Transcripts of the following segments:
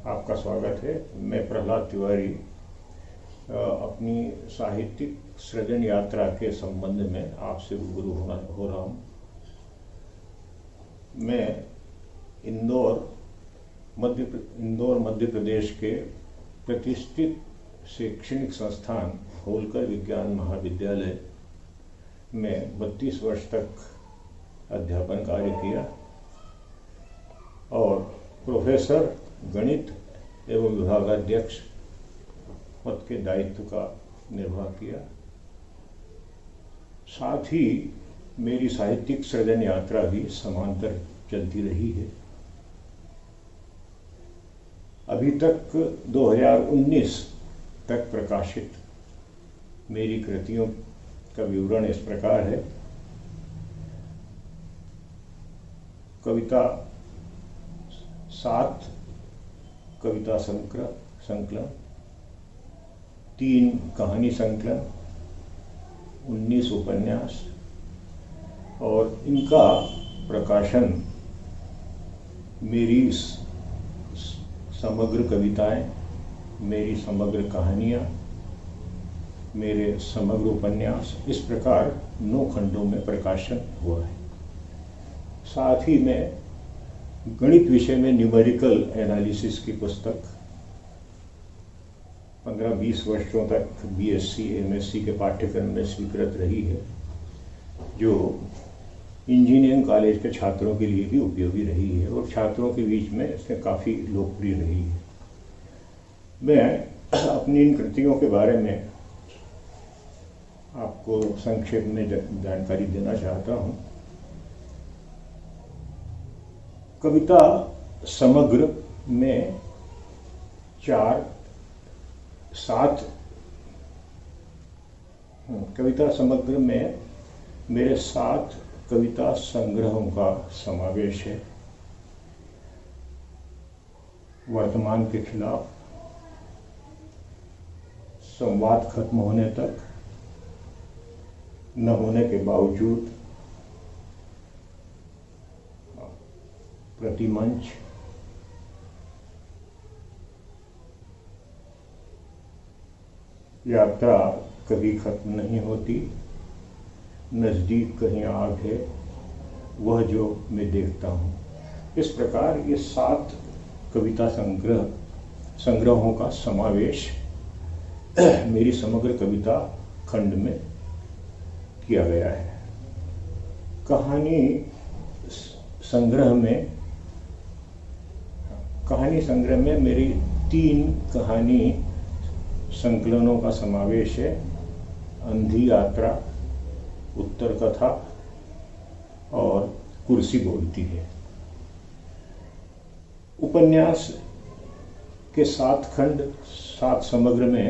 आपका स्वागत है। मैं प्रहलाद तिवारी अपनी साहित्यिक सृजन यात्रा के संबंध में आपसे रूबरू हो रहा हूँ। मैं इंदौर मध्य प्रदेश के प्रतिष्ठित शैक्षणिक संस्थान होलकर विज्ञान महाविद्यालय में 32 वर्ष तक अध्यापन कार्य किया और प्रोफेसर गणित एवं विभागाध्यक्ष पद के दायित्व का निर्वाह किया। साथ ही मेरी साहित्यिक सृजन यात्रा भी समांतर चलती रही है। अभी तक 2019 तक प्रकाशित मेरी कृतियों का विवरण इस प्रकार है। कविता 7 कविता संकलन, 3 कहानी संकलन, 19 उपन्यास और इनका प्रकाशन मेरी समग्र कविताएं, मेरी समग्र कहानियाँ, मेरे समग्र उपन्यास, इस प्रकार 9 खंडों में प्रकाशन हुआ है। साथ ही मैं गणित विषय में न्यूमेरिकल एनालिसिस की पुस्तक 15-20 वर्षों तक बीएससी एमएससी के पाठ्यक्रम में स्वीकृत रही है, जो इंजीनियरिंग कॉलेज के छात्रों के लिए भी उपयोगी रही है और छात्रों के बीच में इसमें काफ़ी लोकप्रिय रही है। मैं अपनी इन कृतियों के बारे में आपको संक्षेप में जानकारी देना चाहता हूँ। कविता समग्र में 7 कविता संग्रहों का समावेश है। वर्तमान के खिलाफ, संवाद खत्म होने तक, न होने के बावजूद, प्रतिमंच, यात्रा कभी खत्म नहीं होती, नज़दीक कहीं आग है, वह जो मैं देखता हूँ। इस प्रकार ये 7 कविता संग्रहों का समावेश मेरी समग्र कविता खंड में किया गया है। कहानी संग्रह में मेरी 3 कहानी संकलनों का समावेश है। अंधी यात्रा, उत्तर कथा और कुर्सी बोलती है। उपन्यास के 7 खंड 7 समग्र में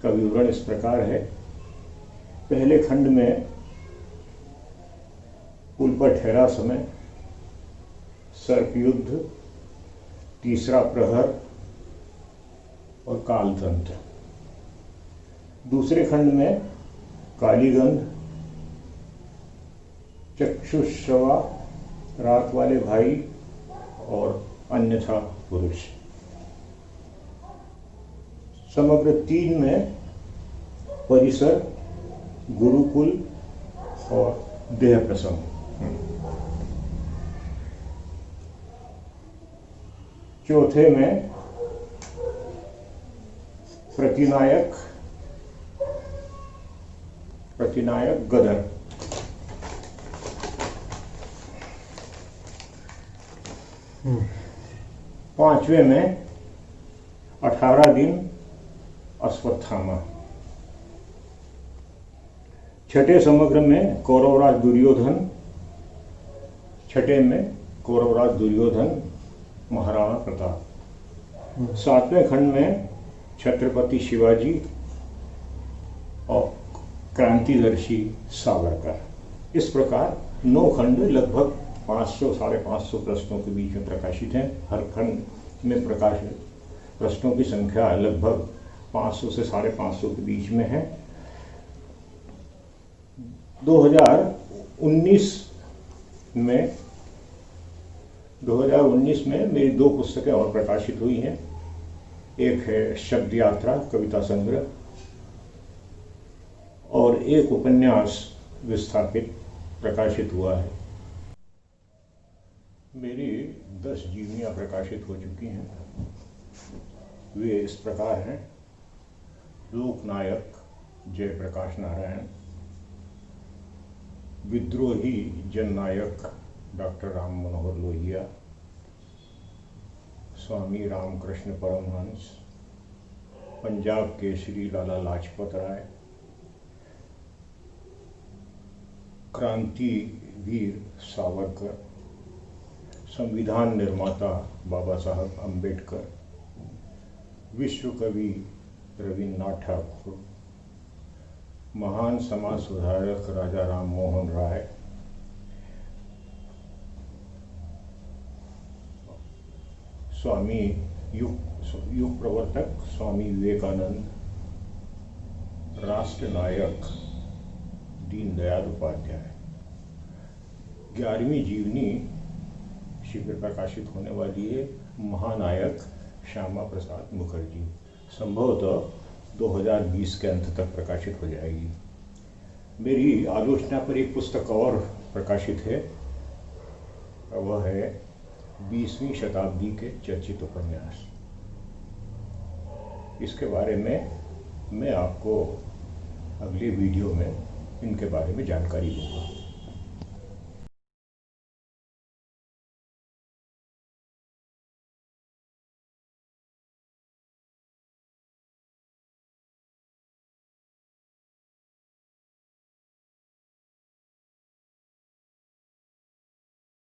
का विवरण इस प्रकार है। पहले खंड में पुल पर ठहरा समय, सर्पयुद्ध, तीसरा प्रहर और कालतंत्र। दूसरे खंड में कालीगंध, चक्षुश्रवा, रात वाले भाई और अन्यथा पुरुष। समग्र 3 में परिसर, गुरुकुल और देह प्रसंग। चौथे में प्रतिनायक गदर। पांचवें में 18 दिन अश्वत्थामा। छठे समग्र में कौरवराज दुर्योधन। छठे में कौरवराज दुर्योधन, महाराणा प्रताप। 7वें खंड में छत्रपति शिवाजी और क्रांतिदर्शी सावरकर। इस प्रकार 9 खंड लगभग 500-550 प्रश्नों के बीच में प्रकाशित हैं। हर खंड में प्रकाशित प्रश्नों की संख्या लगभग 500 से 550 के बीच में है। 2019 में 2019 में मेरी 2 पुस्तकें और प्रकाशित हुई हैं। एक है शब्द यात्रा कविता संग्रह और एक उपन्यास विस्थापित प्रकाशित हुआ है। मेरी 10 जीवनियाँ प्रकाशित हो चुकी हैं। वे इस प्रकार हैं: लोकनायक जयप्रकाश नारायण, विद्रोही जननायक डॉक्टर राम मनोहर लोहिया, स्वामी रामकृष्ण परमहंस, पंजाब केसरी लाला लाजपत राय, क्रांति वीर सावरकर, संविधान निर्माता बाबा साहब अम्बेडकर, विश्व कवि रविन्द्रनाथ ठाकुर, महान समाज सुधारक राजा राम मोहन राय, स्वामी युग प्रवर्तक स्वामी विवेकानंद, राष्ट्र नायक दीनदयाल उपाध्याय। 11वीं जीवनी शीघ्र प्रकाशित होने वाली है, महानायक श्यामा प्रसाद मुखर्जी। संभवतः 2020 के अंत तक प्रकाशित हो जाएगी। मेरी आलोचना पर एक पुस्तक और प्रकाशित है, वह है 20वीं शताब्दी के चर्चित उपन्यास। इसके बारे में मैं आपको अगले वीडियो में इनके बारे में जानकारी दूंगा।